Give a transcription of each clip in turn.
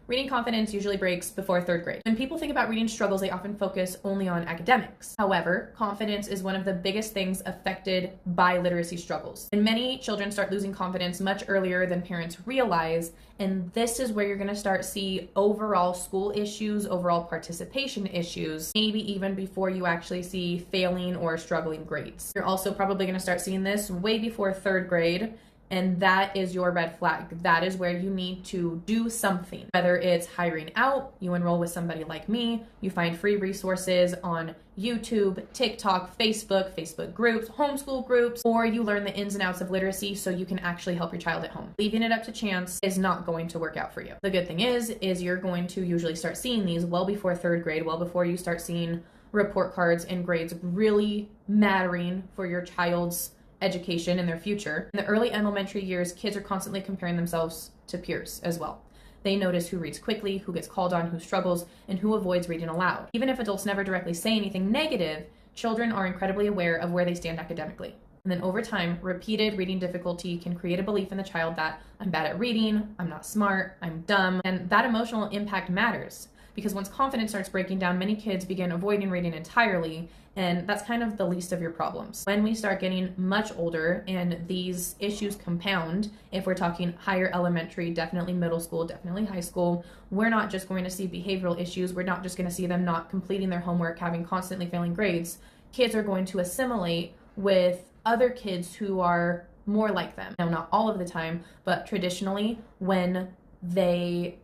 Reading confidence usually breaks before third grade. When people think about reading struggles, they often focus only on academics. However, confidence is one of the biggest things affected by literacy struggles. And many children start losing confidence much earlier than parents realize, and this is where you're going to start see overall school issues, overall participation issues, maybe even before you actually see failing or struggling grades. You're also probably going to start seeing this way before third grade. And that is your red flag. That is where you need to do something. Whether it's hiring out, you enroll with somebody like me, you find free resources on YouTube, TikTok, Facebook groups, homeschool groups, or you learn the ins and outs of literacy so you can actually help your child at home. Leaving it up to chance is not going to work out for you. The good thing is you're going to usually start seeing these well before third grade, well before you start seeing report cards and grades really mattering for your child's education in their future. In the early elementary years, kids are constantly comparing themselves to peers as well. They notice who reads quickly, who gets called on, who struggles, and who avoids reading aloud. Even if adults never directly say anything negative, children are incredibly aware of where they stand academically. And then over time, repeated reading difficulty can create a belief in the child that I'm bad at reading, I'm not smart, I'm dumb, and that emotional impact matters. Because once confidence starts breaking down, many kids begin avoiding reading entirely, and that's kind of the least of your problems. When we start getting much older and these issues compound, if we're talking higher elementary, definitely middle school, definitely high school, we're not just going to see behavioral issues. We're not just going to see them not completing their homework, having constantly failing grades. Kids are going to assimilate with other kids who are more like them. Now, not all of the time, but traditionally when they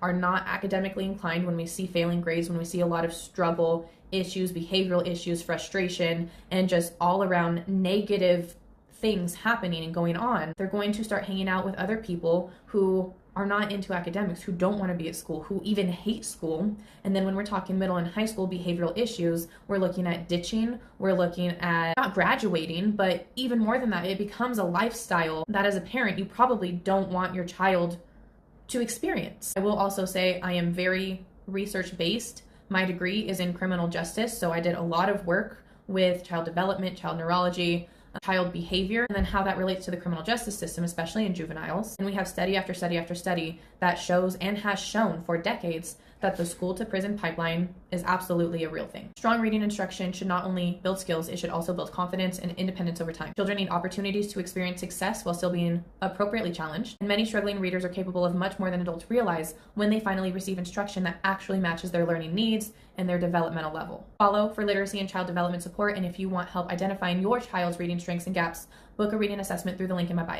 are not academically inclined, when we see failing grades, when we see a lot of struggle issues, behavioral issues, frustration, and just all around negative things happening and going on, they're going to start hanging out with other people who are not into academics, who don't want to be at school, who even hate school. And then when we're talking middle and high school behavioral issues, we're looking at ditching, we're looking at not graduating, but even more than that, it becomes a lifestyle that as a parent, you probably don't want your child to experience. I will also say I am very research-based. My degree is in criminal justice, so I did a lot of work with child development, child neurology, child behavior, and then how that relates to the criminal justice system, especially in juveniles. And we have study after study after study that shows and has shown for decades that the school to prison pipeline is absolutely a real thing. Strong reading instruction should not only build skills, it should also build confidence and independence over time. Children need opportunities to experience success while still being appropriately challenged. And many struggling readers are capable of much more than adults realize when they finally receive instruction that actually matches their learning needs and their developmental level. Follow for literacy and child development support, and if you want help identifying your child's reading strengths and gaps, book a reading assessment through the link in my bio.